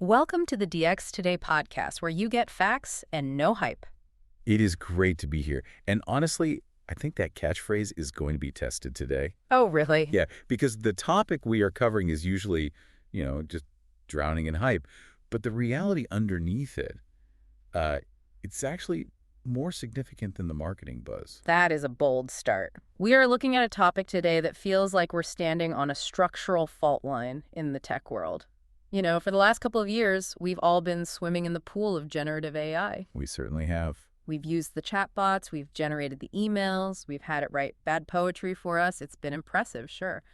Welcome to the DX Today podcast, where you get facts and no hype. It is great to be here. And honestly, I think that catchphrase is going to be tested today. Oh, really? Yeah, because the topic we are covering is usually, just drowning in hype. But the reality underneath it, it's actually more significant than the marketing buzz. That is a bold start. We are looking at a topic today that feels like we're standing on a structural fault line in the tech world. For the last couple of years, we've all been swimming in the pool of generative AI. We certainly have. We've used the chatbots, we've generated the emails, we've had it write bad poetry for us. It's been impressive, sure.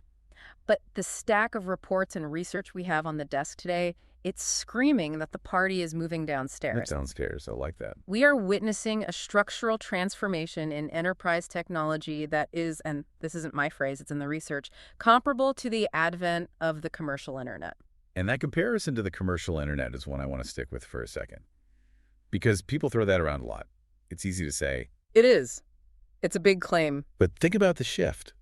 But the stack of reports and research we have on the desk today, it's screaming that the party is moving downstairs. It's downstairs. I like that. We are witnessing a structural transformation in enterprise technology that is, and this isn't my phrase, it's in the research, comparable to the advent of the commercial internet. And that comparison to the commercial internet is one I want to stick with for a second. Because people throw that around a lot. It's easy to say. It is. It's a big claim. But think about the shift.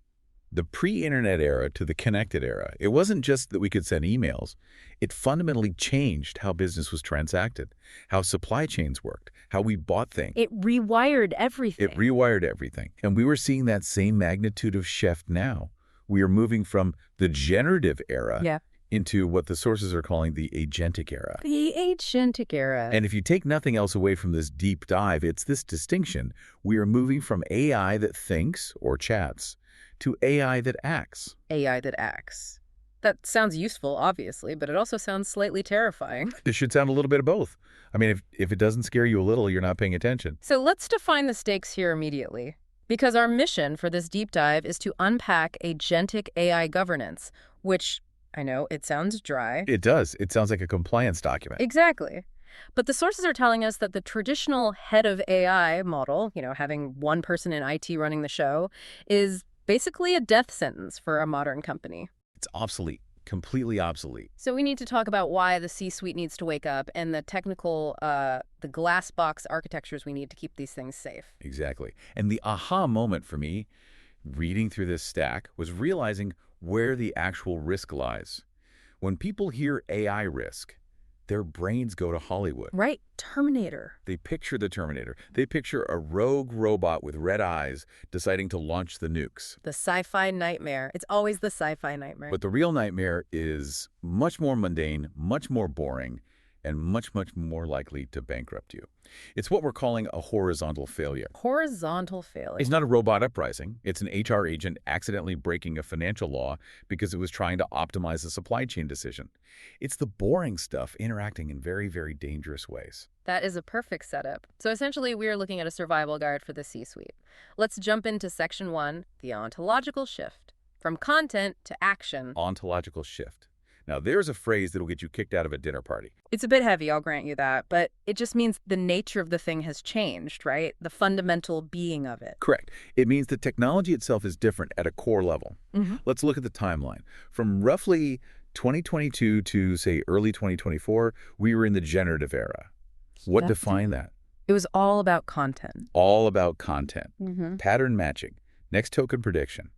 The pre-internet era to the connected era. It wasn't just that we could send emails. It fundamentally changed how business was transacted, how supply chains worked, how we bought things. It rewired everything. It rewired everything. And we were seeing that same magnitude of shift now. We are moving from the generative era into what the sources are calling the Agentic Era. The Agentic Era. And if you take nothing else away from this deep dive, it's this distinction. We are moving from AI that thinks or chats to AI that acts. AI that acts. That sounds useful, obviously, but it also sounds slightly terrifying. It should sound a little bit of both. I mean, if it doesn't scare you a little, you're not paying attention. So let's define the stakes here immediately. Because our mission for this deep dive is to unpack agentic AI governance, which, I know, it sounds dry. It does. It sounds like a compliance document. Exactly. But the sources are telling us that the traditional head of AI model, having one person in IT running the show, is basically a death sentence for a modern company. It's obsolete. Completely obsolete. So we need to talk about why the C-suite needs to wake up and the technical, the glass box architectures we need to keep these things safe. Exactly. And the aha moment for me, reading through this stack, was realizing where the actual risk lies. When people hear AI risk, their brains go to Hollywood. Right. Terminator. They picture the Terminator. They picture a rogue robot with red eyes deciding to launch the nukes. The sci-fi nightmare. It's always the sci-fi nightmare. But the real nightmare is much more mundane, much more boring, and much, much more likely to bankrupt you. It's what we're calling a horizontal failure. Horizontal failure. It's not a robot uprising. It's an HR agent accidentally breaking a financial law because it was trying to optimize a supply chain decision. It's the boring stuff interacting in very, very dangerous ways. That is a perfect setup. So essentially, we are looking at a survival guide for the C-suite. Let's jump into section 1, the ontological shift. From content to action. Ontological shift. Now, there's a phrase that'll get you kicked out of a dinner party. It's a bit heavy, I'll grant you that, but it just means the nature of the thing has changed, right? The fundamental being of it. Correct. It means the technology itself is different at a core level. Let's look at the timeline. From roughly 2022 to, say, early 2024, we were in the generative era. What defined that? It was all about content. All about content. Pattern matching. Next token prediction.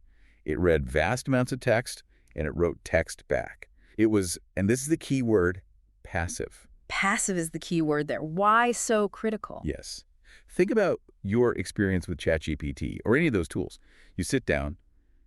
It read vast amounts of text, and it wrote text back. It was, and this is the key word, passive. Passive is the key word there. Why so critical? Yes. Think about your experience with ChatGPT or any of those tools. You sit down,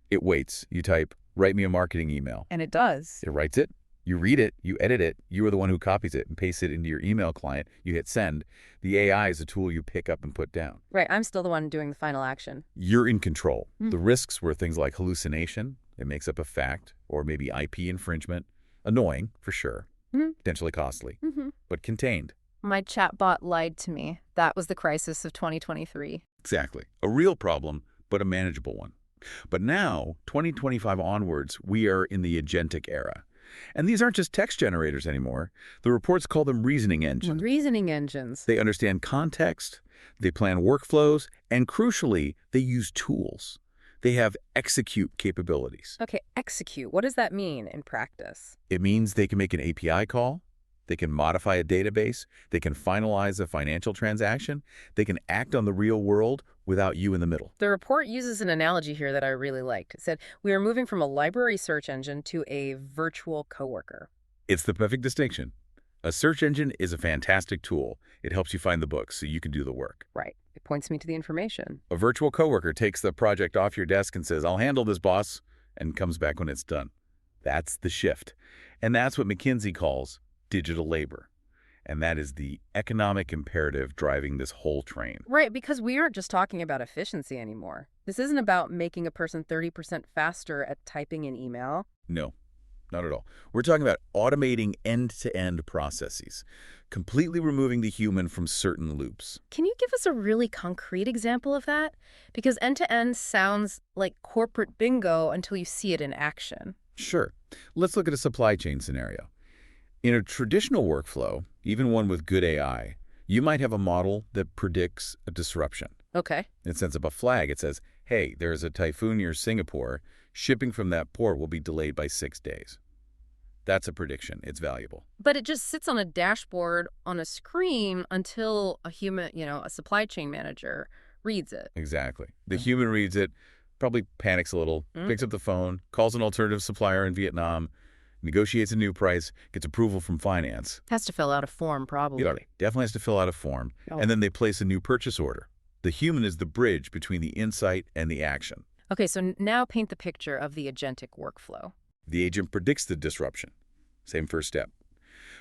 it waits, you type, write me a marketing email. And it does. It writes it, you read it, you edit it, you are the one who copies it and pastes it into your email client, you hit send. The AI is a tool you pick up and put down. Right, I'm still the one doing the final action. You're in control. The risks were things like hallucination, it makes up a fact, or maybe IP infringement. Annoying, for sure. Potentially costly, but contained. My chatbot lied to me. That was the crisis of 2023. Exactly. A real problem, but a manageable one. But now, 2025 onwards, we are in the agentic era. And these aren't just text generators anymore. The reports call them reasoning engines. Reasoning engines. They understand context, they plan workflows, and crucially, they use tools. They have execute capabilities. Okay, execute. What does that mean in practice? It means they can make an API call, they can modify a database, they can finalize a financial transaction, they can act on the real world without you in the middle. The report uses an analogy here that I really liked. It said, we are moving from a library search engine to a virtual coworker. It's the perfect distinction. A search engine is a fantastic tool. It helps you find the books so you can do the work. Right. It points me to the information. A virtual coworker takes the project off your desk and says, "I'll handle this, boss," and comes back when it's done. That's the shift. And that's what McKinsey calls digital labor. And that is the economic imperative driving this whole train. Right, because we aren't just talking about efficiency anymore. This isn't about making a person 30% faster at typing an email. No, not at all. We're talking about automating end-to-end processes, completely removing the human from certain loops. Can you give us a really concrete example of that? Because end-to-end sounds like corporate bingo until you see it in action. Sure. Let's look at a supply chain scenario. In a traditional workflow, even one with good AI, you might have a model that predicts a disruption. Okay. It sends up a flag. It says, hey, there's a typhoon near Singapore. Shipping from that port will be delayed by 6 days. That's a prediction. It's valuable. But it just sits on a dashboard on a screen until a human, a supply chain manager reads it. Exactly. The human reads it, probably panics a little, picks up the phone, calls an alternative supplier in Vietnam, negotiates a new price, gets approval from finance. Has to fill out a form, probably. Yeah, definitely has to fill out a form. Oh. And then they place a new purchase order. The human is the bridge between the insight and the action. Okay, so now paint the picture of the agentic workflow. The agent predicts the disruption. Same first step.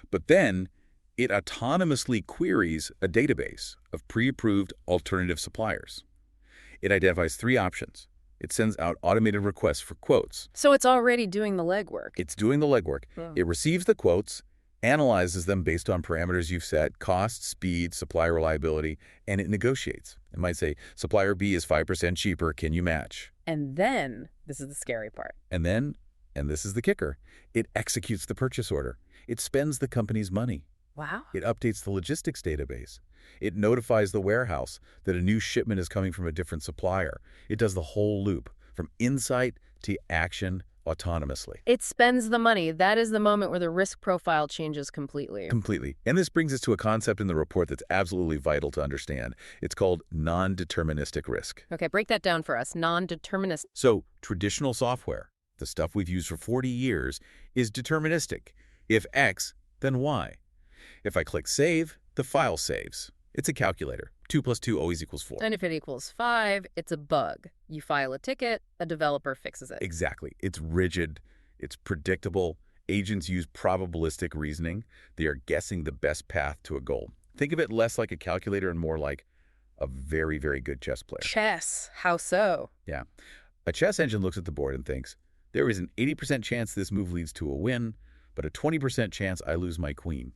But then it autonomously queries a database of pre-approved alternative suppliers. It identifies 3 options. It sends out automated requests for quotes. So it's already doing the legwork. It's doing the legwork. It receives the quotes, analyzes them based on parameters you've set, cost, speed, supplier reliability, and it negotiates. It might say, supplier B is 5% cheaper, can you match? And then, this is the scary part. And then, and this is the kicker, it executes the purchase order. It spends the company's money. Wow. It updates the logistics database. It notifies the warehouse that a new shipment is coming from a different supplier. It does the whole loop, from insight to action autonomously. It spends the money. That is the moment where the risk profile changes completely. Completely. And this brings us to a concept in the report that's absolutely vital to understand. It's called non-deterministic risk. Okay, break that down for us. Non-deterministic. So, traditional software, the stuff we've used for 40 years, is deterministic. If X, then Y. If I click Save, the file saves. It's a calculator. 2 + 2 always equals 4. And if it equals 5, it's a bug. You file a ticket, a developer fixes it. Exactly. It's rigid. It's predictable. Agents use probabilistic reasoning. They are guessing the best path to a goal. Think of it less like a calculator and more like a very, very good chess player. Chess. How so? Yeah. A chess engine looks at the board and thinks, there is an 80% chance this move leads to a win, but a 20% chance I lose my queen.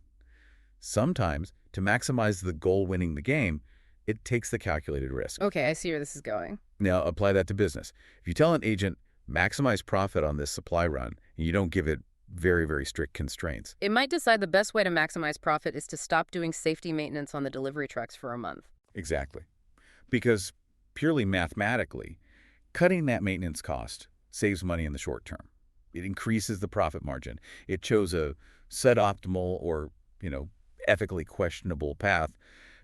Sometimes, to maximize the goal winning the game, it takes the calculated risk. Okay, I see where this is going. Now, apply that to business. If you tell an agent, maximize profit on this supply run, and you don't give it very, very strict constraints. It might decide the best way to maximize profit is to stop doing safety maintenance on the delivery trucks for a month. Exactly. Because purely mathematically, cutting that maintenance cost saves money in the short term. It increases the profit margin. It chose a suboptimal or, ethically questionable path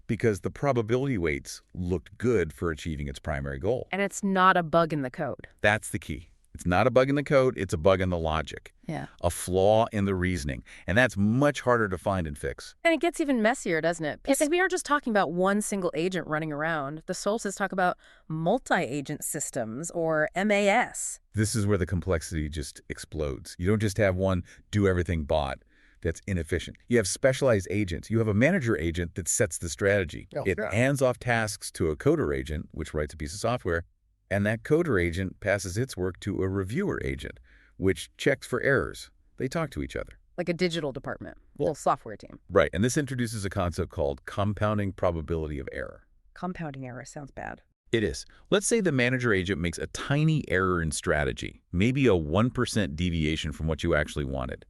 because the probability weights looked good for achieving its primary goal. And it's not a bug in the code. That's the key. It's not a bug in the code, it's a bug in the logic. Yeah. A flaw in the reasoning. And that's much harder to find and fix. And it gets even messier, doesn't it? Because we aren't just talking about one single agent running around. The sources talk about multi-agent systems, or MAS. This is where the complexity just explodes. You don't just have one do-everything bot that's inefficient. You have specialized agents. You have a manager agent that sets the strategy. It hands off tasks to a coder agent, which writes a piece of software, and that coder agent passes its work to a reviewer agent, which checks for errors. They talk to each other. Like a digital department, well, software team. Right, and this introduces a concept called compounding probability of error. Compounding error sounds bad. It is. Let's say the manager agent makes a tiny error in strategy, maybe a 1% deviation from what you actually wanted.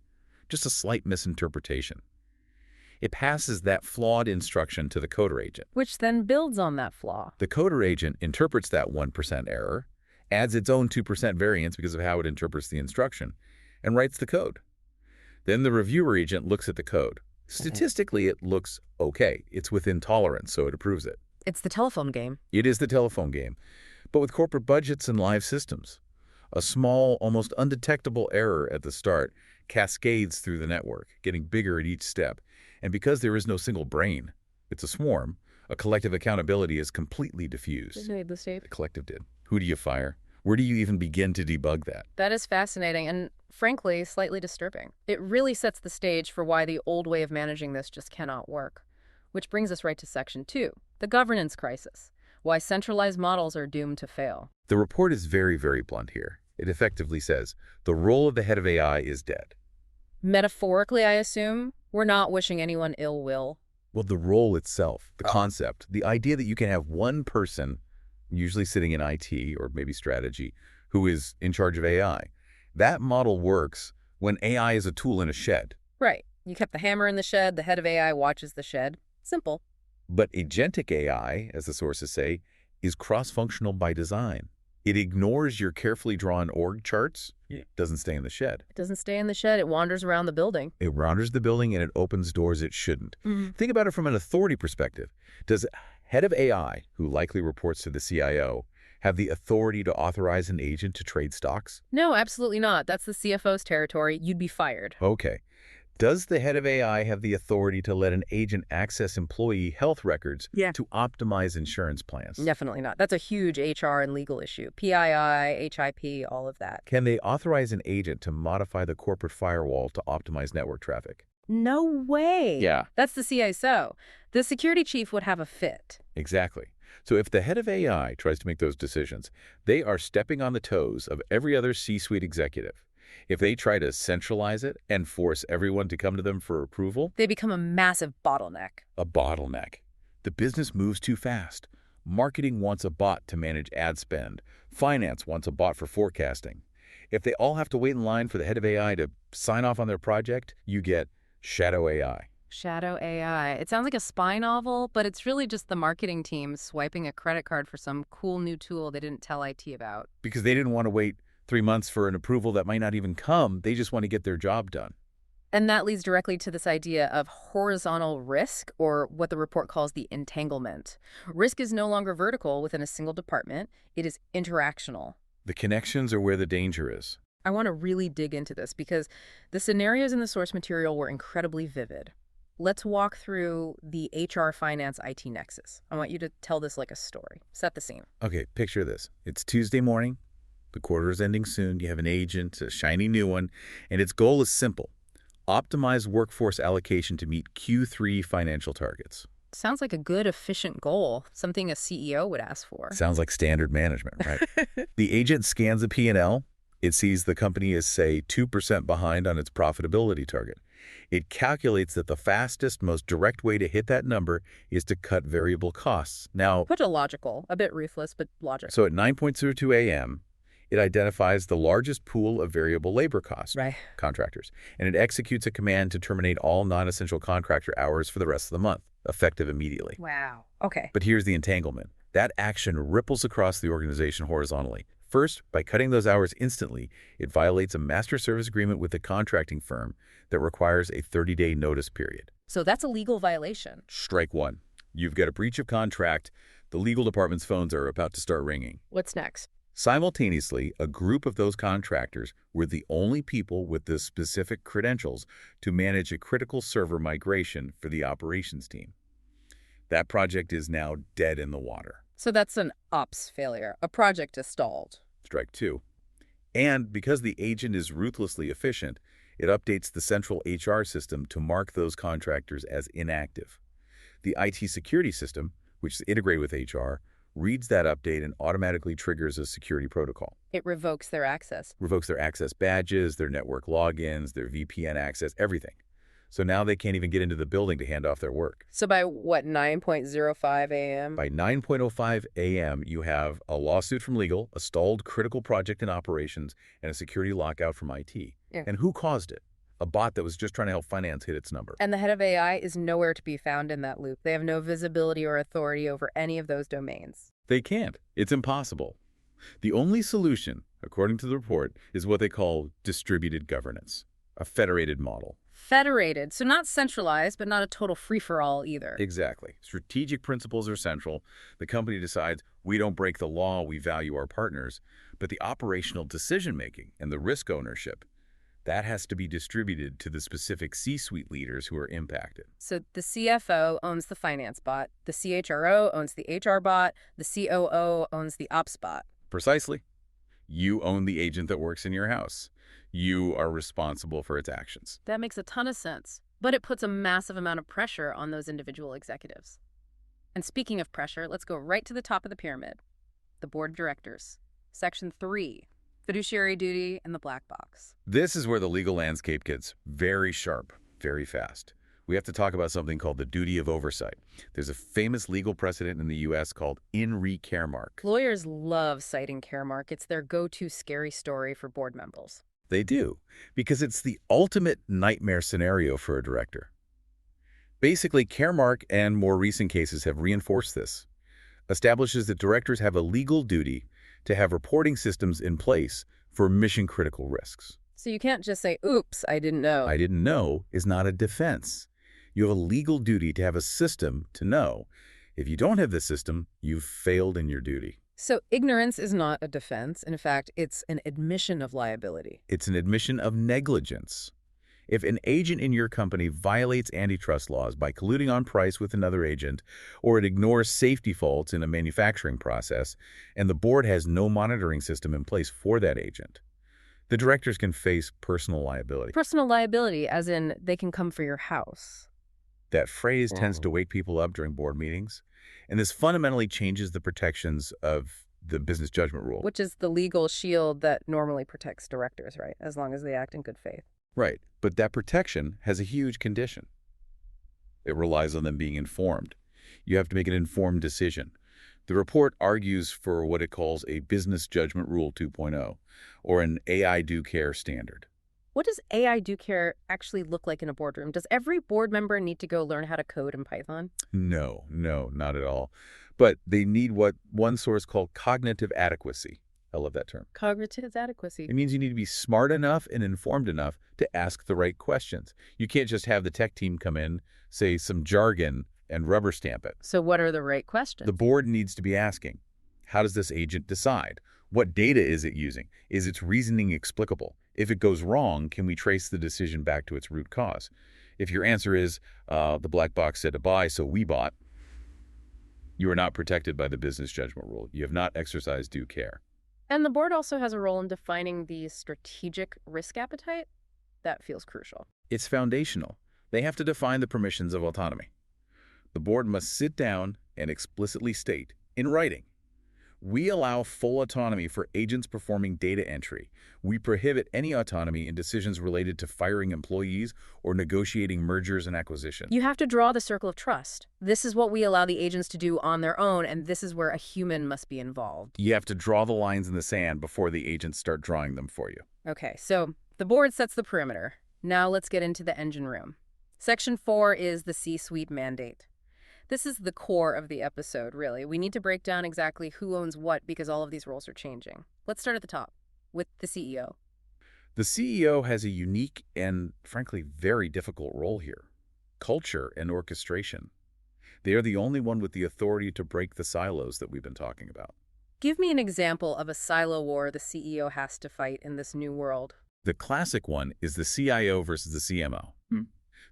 Just a slight misinterpretation. It passes that flawed instruction to the coder agent. Which then builds on that flaw. The coder agent interprets that 1% error, adds its own 2% variance because of how it interprets the instruction, and writes the code. Then the reviewer agent looks at the code. Statistically, it looks okay. It's within tolerance, so it approves it. It's the telephone game. It is the telephone game, but with corporate budgets and live systems. A small, almost undetectable error at the start cascades through the network, getting bigger at each step. And because there is no single brain, it's a swarm, a collective accountability is completely diffused. Who made the state? The collective did. Who do you fire? Where do you even begin to debug that? That is fascinating and, frankly, slightly disturbing. It really sets the stage for why the old way of managing this just cannot work. Which brings us right to Section 2, the governance crisis. Why centralized models are doomed to fail. The report is very, very blunt here. It effectively says, the role of the head of AI is dead. Metaphorically, I assume, we're not wishing anyone ill will. Well, the role itself, the concept, the idea that you can have one person, usually sitting in IT or maybe strategy, who is in charge of AI. That model works when AI is a tool in a shed. Right. You kept the hammer in the shed, the head of AI watches the shed. Simple. But agentic AI, as the sources say, is cross-functional by design. It ignores your carefully drawn org charts. It doesn't stay in the shed. It doesn't stay in the shed. It wanders around the building. It wanders the building and it opens doors it shouldn't. Think about it from an authority perspective. Does head of AI, who likely reports to the CIO, have the authority to authorize an agent to trade stocks? No, absolutely not. That's the CFO's territory. You'd be fired. Okay. Does the head of AI have the authority to let an agent access employee health records to optimize insurance plans? Definitely not. That's a huge HR and legal issue. PII, HIP, all of that. Can they authorize an agent to modify the corporate firewall to optimize network traffic? No way. Yeah. That's the CISO. The security chief would have a fit. Exactly. So if the head of AI tries to make those decisions, they are stepping on the toes of every other C-suite executive. If they try to centralize it and force everyone to come to them for approval, They become a massive bottleneck. a bottleneck. The business moves too fast. Marketing wants a bot to manage ad spend. Finance wants a bot for forecasting. If they all have to wait in line for the head of AI to sign off on their project, you get shadow AI. Shadow AI. It sounds like a spy novel, but it's really just the marketing team swiping a credit card for some cool new tool they didn't tell IT about. Because they didn't want to wait 3 months for an approval that might not even come. They just want to get their job done. And that leads directly to this idea of horizontal risk, or what the report calls the entanglement. Risk is no longer vertical within a single department. It is interactional. The connections are where the danger is. I want to really dig into this because the scenarios in the source material were incredibly vivid. Let's walk through the HR finance IT nexus. I want you to tell this like a story. Set the scene. Okay, picture this. It's Tuesday morning. The quarter is ending soon. You have an agent, a shiny new one, and its goal is simple. Optimize workforce allocation to meet Q3 financial targets. Sounds like a good, efficient goal, something a CEO would ask for. Sounds like standard management, right? The agent scans the P&L. It sees the company is, say, 2% behind on its profitability target. It calculates that the fastest, most direct way to hit that number is to cut variable costs. Now, Put it logical, a bit ruthless, but logical. so at 9:02 a.m., it identifies the largest pool of variable labor costs, Right. contractors, and it executes a command to terminate all non-essential contractor hours for the rest of the month, effective immediately. Wow. Okay. But here's the entanglement. That action ripples across the organization horizontally. First, by cutting those hours instantly, it violates a master service agreement with the contracting firm that requires a 30-day notice period. So that's a legal violation. Strike one. You've got a breach of contract. The legal department's phones are about to start ringing. What's next? Simultaneously, a group of those contractors were the only people with the specific credentials to manage a critical server migration for the operations team. That project is now dead in the water. So that's an ops failure. A project is stalled. Strike two. And because the agent is ruthlessly efficient, it updates the central HR system to mark those contractors as inactive. The IT security system, which is integrated with HR, reads that update and automatically triggers a security protocol. It revokes their access. Revokes their access badges, their network logins, their VPN access, everything. So now they can't even get into the building to hand off their work. So by, 9:05 a.m.? By 9:05 a.m., you have a lawsuit from legal, a stalled critical project in operations, and a security lockout from IT. Yeah. And who caused it? A bot that was just trying to help finance hit its number. And the head of AI is nowhere to be found in that loop. They have no visibility or authority over any of those domains. They can't. It's impossible. The only solution, according to the report, is what they call distributed governance, a federated model. Federated, so not centralized, but not a total free-for-all either. Exactly. Strategic principles are central. The company decides we don't break the law, we value our partners. But the operational decision-making and the risk ownership, That has to be distributed to the specific C-suite leaders who are impacted. So the CFO owns the finance bot, the CHRO owns the HR bot, the COO owns the ops bot. Precisely. You own the agent that works in your house. You are responsible for its actions. That makes a ton of sense. But it puts a massive amount of pressure on those individual executives. And speaking of pressure, let's go right to the top of the pyramid. The board of directors. Section 3, fiduciary duty and the black box. This is where the legal landscape gets very sharp, very fast. We have to talk about something called the duty of oversight. There's a famous legal precedent in the U.S. called In Re Caremark. Lawyers love citing Caremark. It's their go-to scary story for board members. They do, because it's the ultimate nightmare scenario for a director. Basically, Caremark and more recent cases have reinforced this. Establishes that directors have a legal duty to have reporting systems in place for mission-critical risks. So you can't just say, oops, I didn't know. I didn't know is not a defense. You have a legal duty to have a system to know. If you don't have the system, you've failed in your duty. So ignorance is not a defense. In fact, it's an admission of liability. It's an admission of negligence. If an agent in your company violates antitrust laws by colluding on price with another agent, or it ignores safety faults in a manufacturing process, and the board has no monitoring system in place for that agent, the directors can face personal liability. Personal liability, as in they can come for your house. That phrase tends to wake people up during board meetings, and this fundamentally changes the protections of the business judgment rule. Which is the legal shield that normally protects directors, right? As long as they act in good faith. Right, but that protection has a huge condition. It relies on them being informed. You have to make an informed decision. The report argues for what it calls a Business Judgment Rule 2.0, or an AI do care standard. What does AI do care actually look like in a boardroom? Does every board member need to go learn how to code in Python? No, not at all. But they need what one source called cognitive adequacy. I love that term. Cognitive adequacy. It means you need to be smart enough and informed enough to ask the right questions. You can't just have the tech team come in, say some jargon, and rubber stamp it. So what are the right questions? The board needs to be asking, how does this agent decide? What data is it using? Is its reasoning explicable? If it goes wrong, can we trace the decision back to its root cause? If your answer is, the black box said to buy, so we bought, you are not protected by the business judgment rule. You have not exercised due care. And the board also has a role in defining the strategic risk appetite. That feels crucial. It's foundational. They have to define the permissions of autonomy. The board must sit down and explicitly state, in writing, we allow full autonomy for agents performing data entry. We prohibit any autonomy in decisions related to firing employees or negotiating mergers and acquisitions. You have to draw the circle of trust. This is what we allow the agents to do on their own, and this is where a human must be involved. You have to draw the lines in the sand before the agents start drawing them for you. Okay, so the board sets the perimeter. Now let's get into the engine room. Section 4 is the C-suite mandate. This is the core of the episode, really. We need to break down exactly who owns what because all of these roles are changing. Let's start at the top with the CEO. The CEO has a unique and, frankly, very difficult role here. Culture and orchestration. They are the only one with the authority to break the silos that we've been talking about. Give me an example of a silo war the CEO has to fight in this new world. The classic one is the CIO versus the CMO.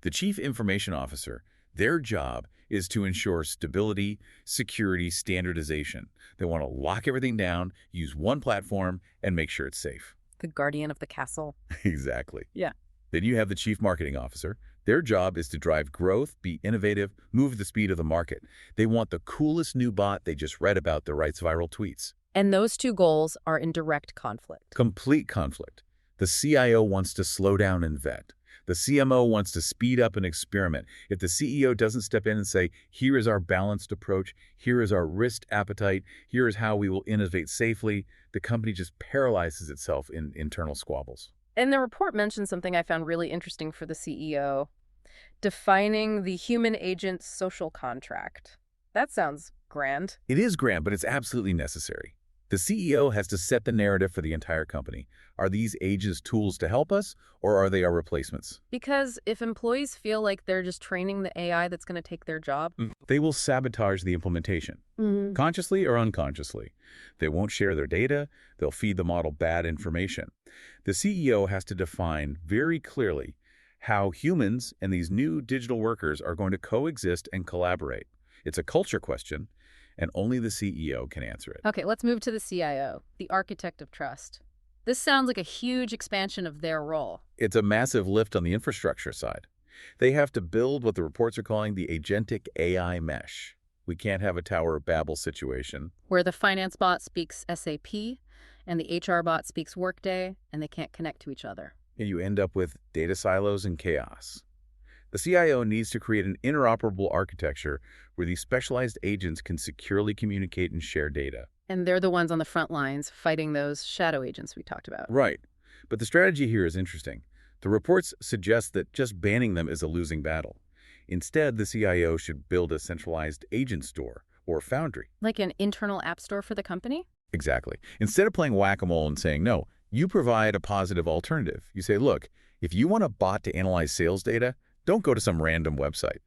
The Chief Information Officer, their job is to ensure stability, security, standardization. They want to lock everything down, use one platform, and make sure it's safe. The guardian of the castle. Exactly. Yeah. Then you have the Chief Marketing Officer. Their job is to drive growth, be innovative, move the speed of the market. They want the coolest new bot they just read about that writes viral tweets. And those two goals are in direct conflict. Complete conflict. The CIO wants to slow down and vet. The CMO wants to speed up and experiment. If the CEO doesn't step in and say, here is our balanced approach, here is our risk appetite, here is how we will innovate safely, the company just paralyzes itself in internal squabbles. And the report mentioned something I found really interesting for the CEO, defining the human agent social contract. That sounds grand. It is grand, but it's absolutely necessary. The CEO has to set the narrative for the entire company. Are these agents tools to help us, or are they our replacements? Because if employees feel like they're just training the AI that's going to take their job. They will sabotage the implementation, consciously or unconsciously. They won't share their data. They'll feed the model bad information. The CEO has to define very clearly how humans and these new digital workers are going to coexist and collaborate. It's a culture question, and only the CEO can answer it. Okay, let's move to the CIO, the architect of trust. This sounds like a huge expansion of their role. It's a massive lift on the infrastructure side. They have to build what the reports are calling the Agentic AI mesh. We can't have a Tower of Babel situation. Where the finance bot speaks SAP and the HR bot speaks Workday, and they can't connect to each other. And you end up with data silos and chaos. The CIO needs to create an interoperable architecture where these specialized agents can securely communicate and share data. And they're the ones on the front lines fighting those shadow agents we talked about. Right. But the strategy here is interesting. The reports suggest that just banning them is a losing battle. Instead, the CIO should build a centralized agent store or foundry. Like an internal app store for the company? Exactly. Instead of playing whack-a-mole and saying, no, you provide a positive alternative. You say, look, if you want a bot to analyze sales data, don't go to some random website.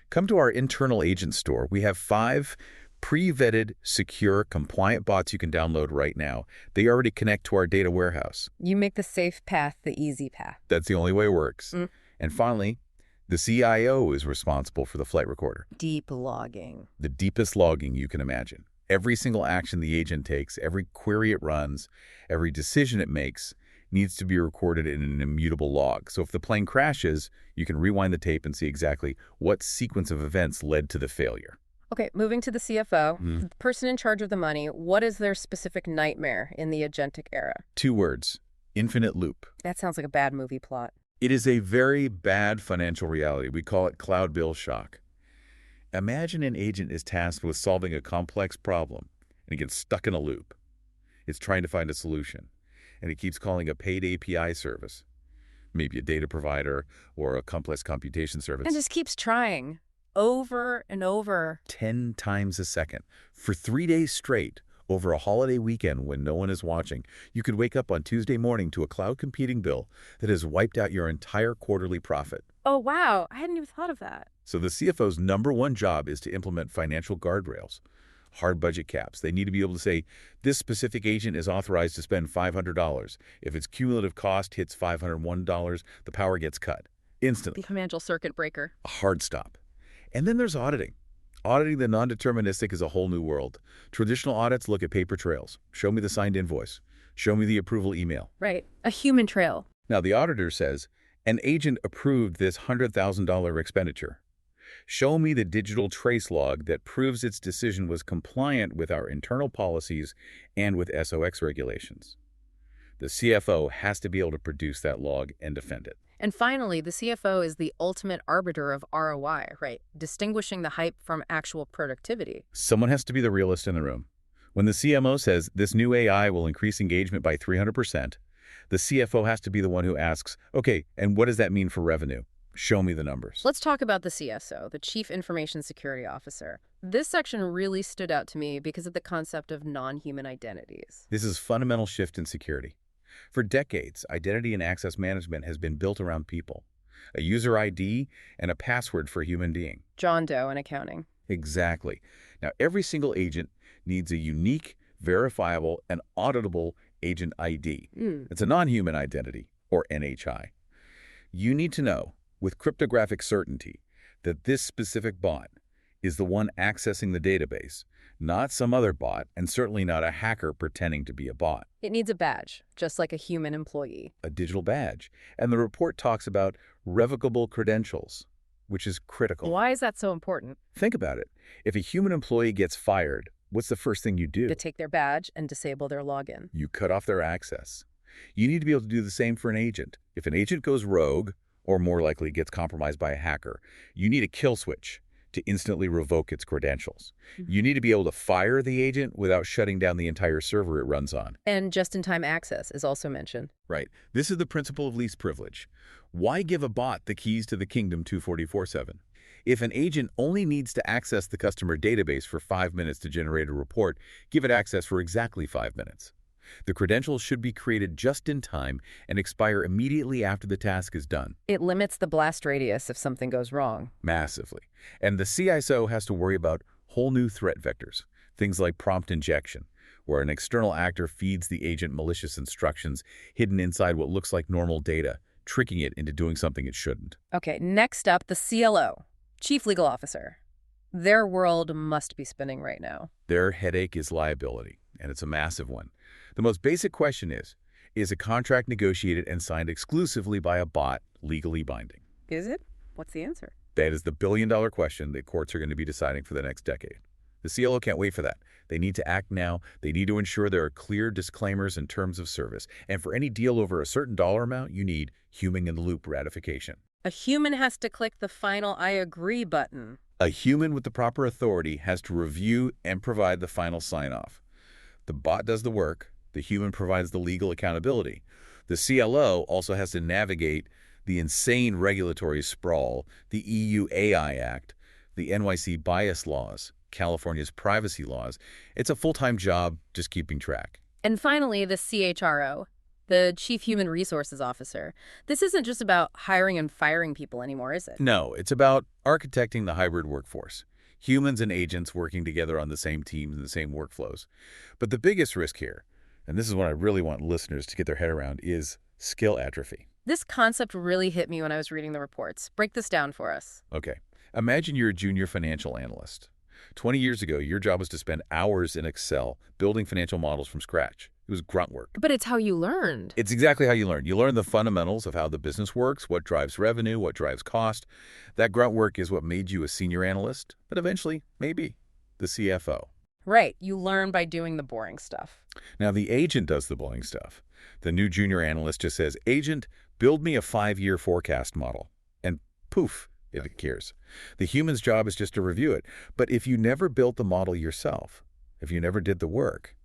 Come to our internal agent store. We have 5 pre-vetted, secure, compliant bots you can download right now. They already connect to our data warehouse. You make the safe path the easy path. That's the only way it works. And finally, the CIO is responsible for the flight recorder. Deep logging. The deepest logging you can imagine. Every single action the agent takes, every query it runs, every decision it makes needs to be recorded in an immutable log. So if the plane crashes, you can rewind the tape and see exactly what sequence of events led to the failure. Okay, moving to the CFO, the person in charge of the money, what is their specific nightmare in the agentic era? 2 words, infinite loop. That sounds like a bad movie plot. It is a very bad financial reality. We call it cloud bill shock. Imagine an agent is tasked with solving a complex problem, and it gets stuck in a loop. It's trying to find a solution, and it keeps calling a paid API service, maybe a data provider or a complex computation service. And just keeps trying over and over. 10 times a second for 3 days straight over a holiday weekend when no one is watching. You could wake up on Tuesday morning to a cloud computing bill that has wiped out your entire quarterly profit. Oh, wow. I hadn't even thought of that. So the CFO's #1 job is to implement financial guardrails, hard budget caps. They need to be able to say, this specific agent is authorized to spend $500. If its cumulative cost hits $501, the power gets cut instantly. The financial circuit breaker. A hard stop. And then there's auditing. Auditing the non-deterministic is a whole new world. Traditional audits look at paper trails. Show me the signed invoice. Show me the approval email. Right. A human trail. Now, the auditor says, an agent approved this $100,000 expenditure. Show me the digital trace log that proves its decision was compliant with our internal policies and with SOX regulations. The CFO has to be able to produce that log and defend it. And finally, the CFO is the ultimate arbiter of ROI, right? Distinguishing the hype from actual productivity. Someone has to be the realist in the room. When the CMO says this new AI will increase engagement by 300%, the CFO has to be the one who asks, okay, and what does that mean for revenue? Show me the numbers. Let's talk about the CSO, the Chief Information Security Officer. This section really stood out to me because of the concept of non-human identities. This is a fundamental shift in security. For decades, identity and access management has been built around people. A user ID and a password for a human being. John Doe in accounting. Exactly. Now, every single agent needs a unique, verifiable, and auditable agent ID. It's a non-human identity, or NHI. You need to know, with cryptographic certainty, that this specific bot is the one accessing the database, not some other bot, and certainly not a hacker pretending to be a bot. It needs a badge, just like a human employee. A digital badge. And the report talks about revocable credentials, which is critical. Why is that so important? Think about it. If a human employee gets fired, what's the first thing you do? To take their badge and disable their login. You cut off their access. You need to be able to do the same for an agent. If an agent goes rogue, or more likely gets compromised by a hacker, you need a kill switch to instantly revoke its credentials. You need to be able to fire the agent without shutting down the entire server it runs on. And just-in-time access is also mentioned. Right. This is the principle of least privilege. Why give a bot the keys to the kingdom 244/7? If an agent only needs to access the customer database for 5 minutes to generate a report, give it access for exactly 5 minutes. The credentials should be created just in time and expire immediately after the task is done. It limits the blast radius if something goes wrong. Massively. And the CISO has to worry about whole new threat vectors, things like prompt injection, where an external actor feeds the agent malicious instructions hidden inside what looks like normal data, tricking it into doing something it shouldn't. Okay, next up, the CLO, Chief Legal Officer. Their world must be spinning right now. Their headache is liability, and it's a massive one. The most basic question is a contract negotiated and signed exclusively by a bot legally binding? Is it? What's the answer? That is the billion-dollar question that courts are going to be deciding for the next decade. The CLO can't wait for that. They need to act now. They need to ensure there are clear disclaimers and terms of service. And for any deal over a certain dollar amount, you need human-in-the-loop ratification. A human has to click the final I agree button. A human with the proper authority has to review and provide the final sign-off. The bot does the work. The human provides the legal accountability. The CLO also has to navigate the insane regulatory sprawl, the EU AI Act, the NYC bias laws, California's privacy laws. It's a full-time job just keeping track. And finally, the CHRO, the Chief Human Resources Officer. This isn't just about hiring and firing people anymore, is it? No, it's about architecting the hybrid workforce. Humans and agents working together on the same teams and the same workflows. But the biggest risk here, and this is what I really want listeners to get their head around, is skill atrophy. This concept really hit me when I was reading the reports. Break this down for us. Okay. Imagine you're a junior financial analyst. 20 years ago, your job was to spend hours in Excel building financial models from scratch. It was grunt work. But it's how you learned. It's exactly how you learn. You learn the fundamentals of how the business works, what drives revenue, what drives cost. That grunt work is what made you a senior analyst, but eventually, maybe, the CFO. Right. You learn by doing the boring stuff. Now, the agent does the boring stuff. The new junior analyst just says, "Agent, build me a 5-year forecast model." And poof, it appears. The human's job is just to review it. But if you never built the model yourself, if you never did the work,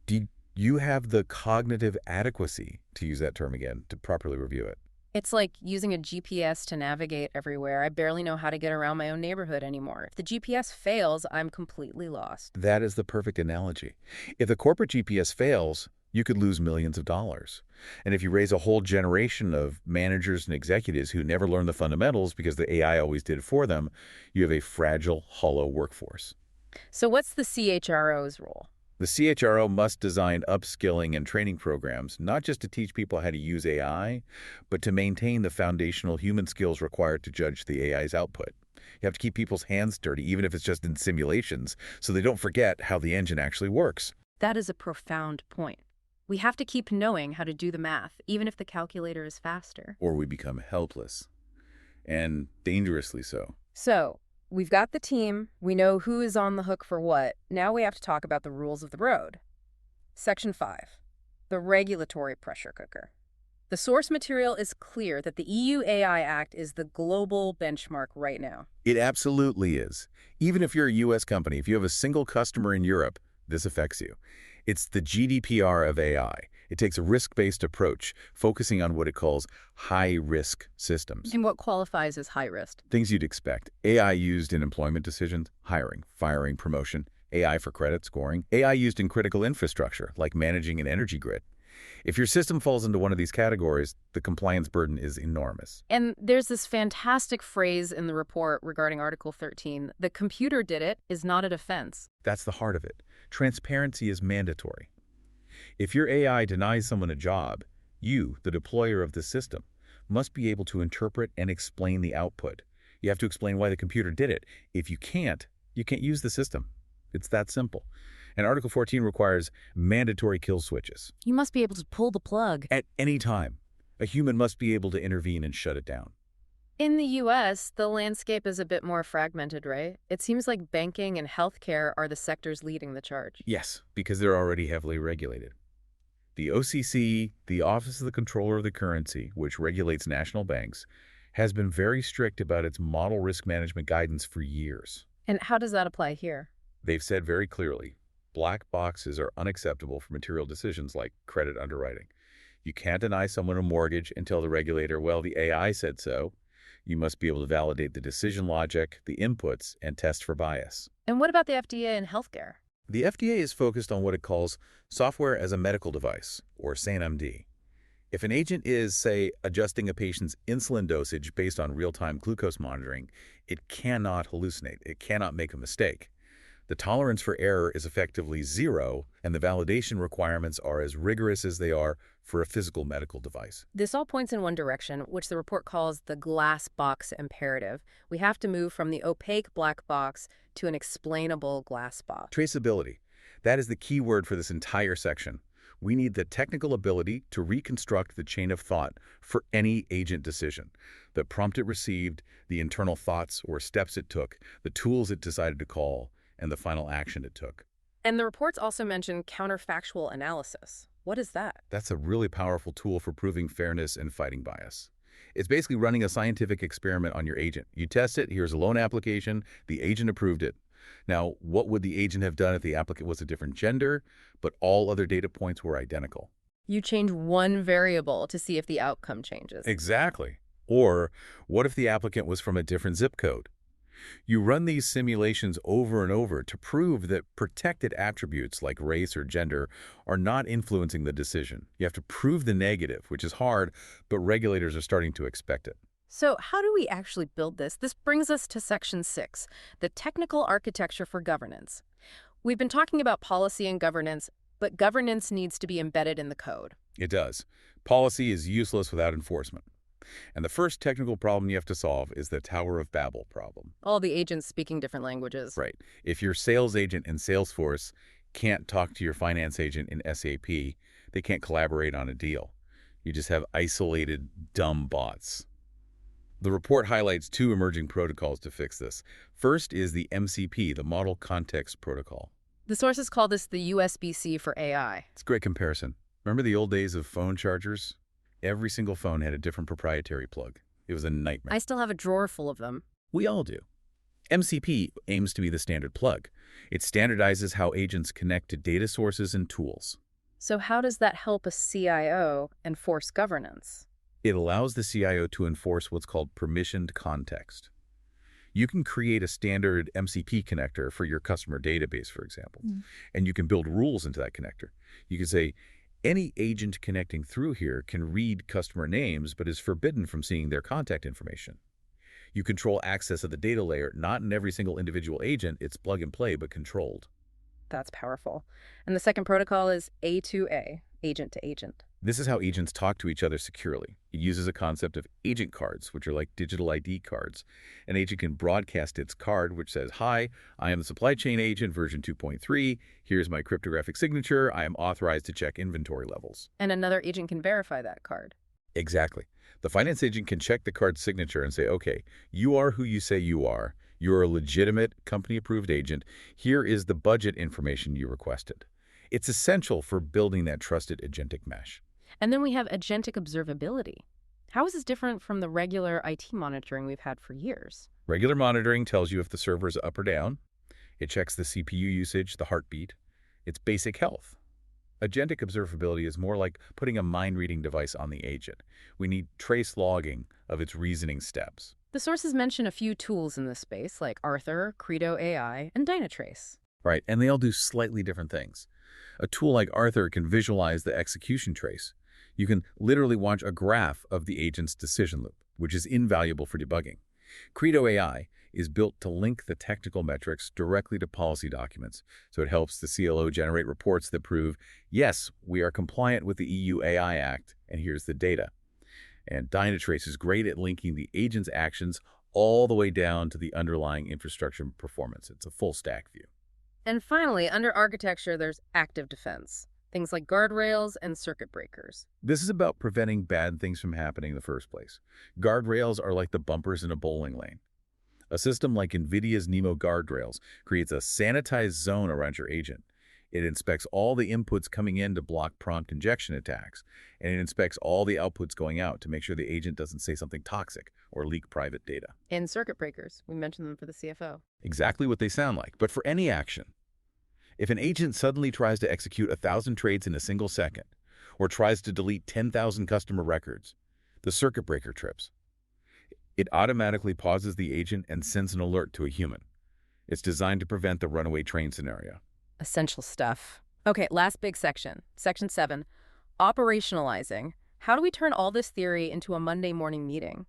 do you have the cognitive adequacy, to use that term again, to properly review it? It's like using a GPS to navigate everywhere. I barely know how to get around my own neighborhood anymore. If the GPS fails, I'm completely lost. That is the perfect analogy. If the corporate GPS fails, you could lose millions of dollars. And if you raise a whole generation of managers and executives who never learn the fundamentals because the AI always did it for them, you have a fragile, hollow workforce. So what's the CHRO's role? The CHRO must design upskilling and training programs, not just to teach people how to use AI, but to maintain the foundational human skills required to judge the AI's output. You have to keep people's hands dirty, even if it's just in simulations, so they don't forget how the engine actually works. That is a profound point. We have to keep knowing how to do the math, even if the calculator is faster. Or we become helpless, and dangerously so. So, we've got the team. We know who is on the hook for what. Now we have to talk about the rules of the road. Section 5, the regulatory pressure cooker. The source material is clear that the EU AI Act is the global benchmark right now. It absolutely is. Even if you're a U.S. company, if you have a single customer in Europe, this affects you. It's the GDPR of AI. It takes a risk-based approach, focusing on what it calls high-risk systems. And what qualifies as high risk? Things you'd expect. AI used in employment decisions, hiring, firing, promotion, AI for credit scoring, AI used in critical infrastructure, like managing an energy grid. If your system falls into one of these categories, the compliance burden is enormous. And there's this fantastic phrase in the report regarding Article 13, the computer did it is not a defense. That's the heart of it. Transparency is mandatory. If your AI denies someone a job, you, the deployer of the system, must be able to interpret and explain the output. You have to explain why the computer did it. If you can't use the system. It's that simple. And Article 14 requires mandatory kill switches. You must be able to pull the plug. At any time, a human must be able to intervene and shut it down. In the U.S., the landscape is a bit more fragmented, right? It seems like banking and healthcare are the sectors leading the charge. Yes, because they're already heavily regulated. The OCC, the Office of the Comptroller of the Currency, which regulates national banks, has been very strict about its model risk management guidance for years. And how does that apply here? They've said very clearly, black boxes are unacceptable for material decisions like credit underwriting. You can't deny someone a mortgage and tell the regulator, well, the AI said so. You must be able to validate the decision logic, the inputs, and test for bias. And what about the FDA and healthcare? The FDA is focused on what it calls software as a medical device, or SANMD. If an agent is, say, adjusting a patient's insulin dosage based on real-time glucose monitoring, it cannot hallucinate. It cannot make a mistake. The tolerance for error is effectively zero, and the validation requirements are as rigorous as they are for a physical medical device. This all points in one direction, which the report calls the glass box imperative. We have to move from the opaque black box to an explainable glass box. Traceability. That is the key word for this entire section. We need the technical ability to reconstruct the chain of thought for any agent decision. The prompt it received, the internal thoughts or steps it took, the tools it decided to call, and the final action it took. And the reports also mention counterfactual analysis. What is that? That's a really powerful tool for proving fairness and fighting bias. It's basically running a scientific experiment on your agent. You test it, here's a loan application, the agent approved it. Now, what would the agent have done if the applicant was a different gender, but all other data points were identical? You change one variable to see if the outcome changes. Exactly. Or what if the applicant was from a different zip code? You run these simulations over and over to prove that protected attributes like race or gender are not influencing the decision. You have to prove the negative, which is hard, but regulators are starting to expect it. So how do we actually build this? This brings us to Section 6, the technical architecture for governance. We've been talking about policy and governance, but governance needs to be embedded in the code. It does. Policy is useless without enforcement. And the first technical problem you have to solve is the Tower of Babel problem. All the agents speaking different languages. Right. If your sales agent in Salesforce can't talk to your finance agent in SAP, they can't collaborate on a deal. You just have isolated, dumb bots. The report highlights two emerging protocols to fix this. First is the MCP, the Model Context Protocol. The sources call this the USB-C for AI. It's a great comparison. Remember the old days of phone chargers? Every single phone had a different proprietary plug. It was a nightmare. I still have a drawer full of them. We all do. MCP aims to be the standard plug. It standardizes how agents connect to data sources and tools. So how does that help a CIO enforce governance? It allows the CIO to enforce what's called permissioned context. You can create a standard MCP connector for your customer database, for example, and you can build rules into that connector. You can say, any agent connecting through here can read customer names, but is forbidden from seeing their contact information. You control access of the data layer, not in every single individual agent. It's plug and play, but controlled. That's powerful. And the second protocol is A2A, agent to agent. This is how agents talk to each other securely. It uses a concept of agent cards, which are like digital ID cards. An agent can broadcast its card, which says, hi, I am the supply chain agent version 2.3. Here's my cryptographic signature. I am authorized to check inventory levels. And another agent can verify that card. Exactly. The finance agent can check the card's signature and say, okay, you are who you say you are. You're a legitimate company-approved agent. Here is the budget information you requested. It's essential for building that trusted agentic mesh. And then we have agentic observability. How is this different from the regular IT monitoring we've had for years? Regular monitoring tells you if the server is up or down. It checks the CPU usage, the heartbeat. It's basic health. Agentic observability is more like putting a mind-reading device on the agent. We need trace logging of its reasoning steps. The sources mention a few tools in this space, like Arthur, Credo AI, and Dynatrace. Right, and they all do slightly different things. A tool like Arthur can visualize the execution trace. You can literally watch a graph of the agent's decision loop, which is invaluable for debugging. Credo AI is built to link the technical metrics directly to policy documents, so it helps the CLO generate reports that prove, yes, we are compliant with the EU AI Act, and here's the data. And Dynatrace is great at linking the agent's actions all the way down to the underlying infrastructure performance. It's a full stack view. And finally, under architecture, there's active defense. Things like guardrails and circuit breakers. This is about preventing bad things from happening in the first place. Guardrails are like the bumpers in a bowling lane. A system like NVIDIA's NeMo guardrails creates a sanitized zone around your agent. It inspects all the inputs coming in to block prompt injection attacks, and it inspects all the outputs going out to make sure the agent doesn't say something toxic or leak private data. And circuit breakers. We mentioned them for the CFO. Exactly what they sound like, but for any action. If an agent suddenly tries to execute 1,000 trades in a single second, or tries to delete 10,000 customer records, the circuit breaker trips. It automatically pauses the agent and sends an alert to a human. It's designed to prevent the runaway train scenario. Essential stuff. Okay, last big section. Section 7, operationalizing. How do we turn all this theory into a Monday morning meeting?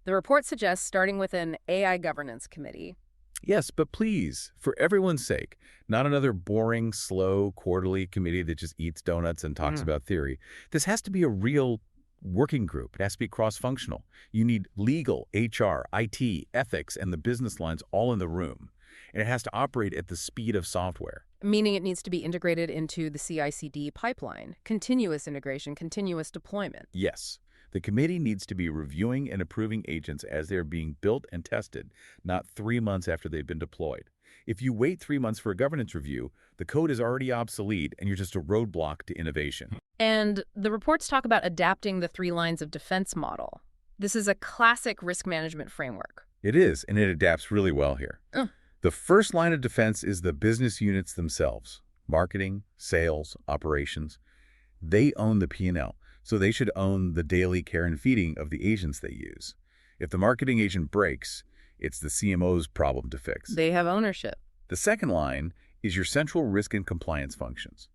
The report suggests starting with an AI governance committee. Yes, but please, for everyone's sake, not another boring, slow, quarterly committee that just eats donuts and talks about theory. This has to be a real working group. It has to be cross-functional. You need legal, HR, IT, ethics, and the business lines all in the room. And it has to operate at the speed of software. Meaning it needs to be integrated into the CI/CD pipeline. Continuous integration, continuous deployment. Yes, the committee needs to be reviewing and approving agents as they're being built and tested, not 3 months after they've been deployed. If you wait 3 months for a governance review, the code is already obsolete and you're just a roadblock to innovation. And the reports talk about adapting the 3 lines of defense model. This is a classic risk management framework. It is, and it adapts really well here. The first line of defense is the business units themselves. Marketing, sales, operations. They own the P&L, so they should own the daily care and feeding of the agents they use. If the marketing agent breaks, it's the CMO's problem to fix. They have ownership. The second line is your central risk and compliance functions.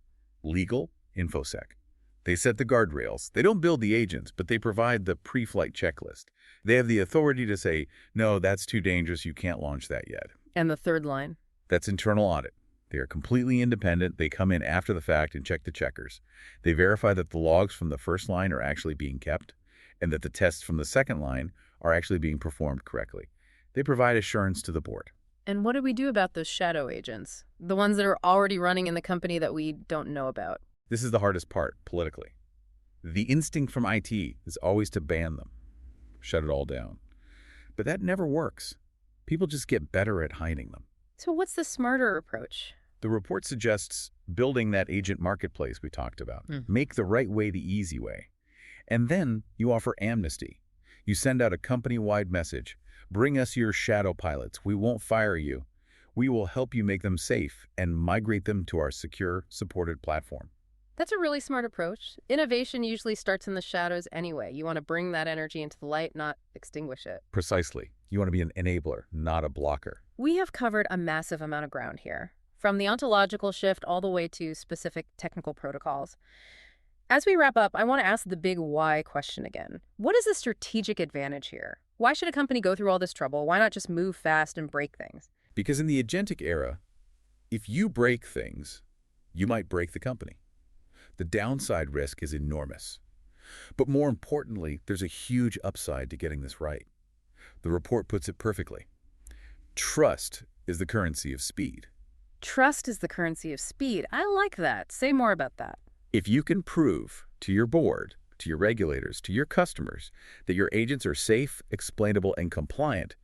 Legal, InfoSec. They set the guardrails. They don't build the agents, but they provide the pre-flight checklist. They have the authority to say, no, that's too dangerous, you can't launch that yet. And the third line? That's internal audit. They are completely independent. They come in after the fact and check the checkers. They verify that the logs from the first line are actually being kept and that the tests from the second line are actually being performed correctly. They provide assurance to the board. And what do we do about those shadow agents? The ones that are already running in the company that we don't know about? This is the hardest part, politically. The instinct from IT is always to ban them, shut it all down. But that never works. People just get better at hiding them. So what's the smarter approach? The report suggests building that agent marketplace we talked about. Make the right way the easy way. And then you offer amnesty. You send out a company-wide message. Bring us your shadow pilots. We won't fire you. We will help you make them safe and migrate them to our secure, supported platform. That's a really smart approach. Innovation usually starts in the shadows anyway. You want to bring that energy into the light, not extinguish it. Precisely. You want to be an enabler, not a blocker. We have covered a massive amount of ground here, from the ontological shift all the way to specific technical protocols. As we wrap up, I want to ask the big why question again. What is the strategic advantage here? Why should a company go through all this trouble? Why not just move fast and break things? Because in the agentic era, if you break things, you might break the company. The downside risk is enormous. But more importantly, there's a huge upside to getting this right. The report puts it perfectly. Trust is the currency of speed. Trust is the currency of speed. I like that. Say more about that. If you can prove to your board, to your regulators, to your customers that your agents are safe, explainable, and compliant,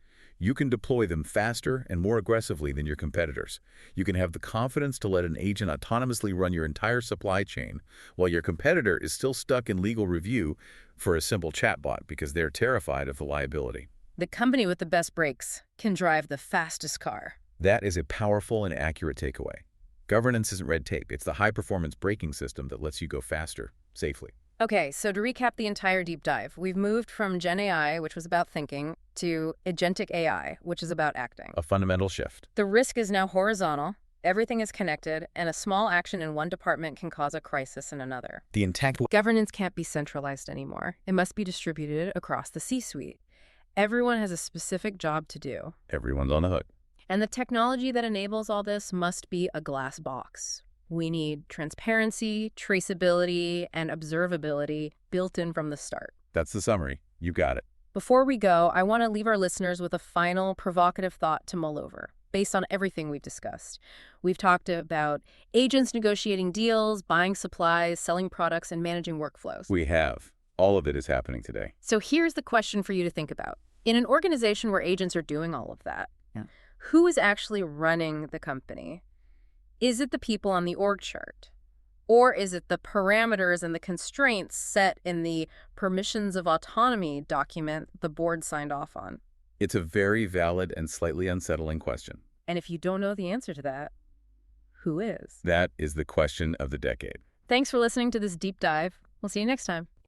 you can deploy them faster and more aggressively than your competitors. You can have the confidence to let an agent autonomously run your entire supply chain while your competitor is still stuck in legal review for a simple chatbot because they're terrified of the liability. The company with the best brakes can drive the fastest car. That is a powerful and accurate takeaway. Governance isn't red tape. It's the high-performance braking system that lets you go faster, safely. Okay, so to recap the entire deep dive, we've moved from Gen AI, which was about thinking, to Agentic AI, which is about acting. A fundamental shift. The risk is now horizontal, everything is connected, and a small action in one department can cause a crisis in another. The intact Governance can't be centralized anymore. It must be distributed across the C-suite. Everyone has a specific job to do. Everyone's on the hook. And the technology that enables all this must be a glass box. We need transparency, traceability, and observability built in from the start. That's the summary. You got it. Before we go, I want to leave our listeners with a final provocative thought to mull over, based on everything we've discussed. We've talked about agents negotiating deals, buying supplies, selling products, and managing workflows. We have. All of it is happening today. So here's the question for you to think about. In an organization where agents are doing all of that, who is actually running the company? Is it the people on the org chart? Or is it the parameters and the constraints set in the permissions of autonomy document the board signed off on? It's a very valid and slightly unsettling question. And if you don't know the answer to that, who is? That is the question of the decade. Thanks for listening to this deep dive. We'll see you next time.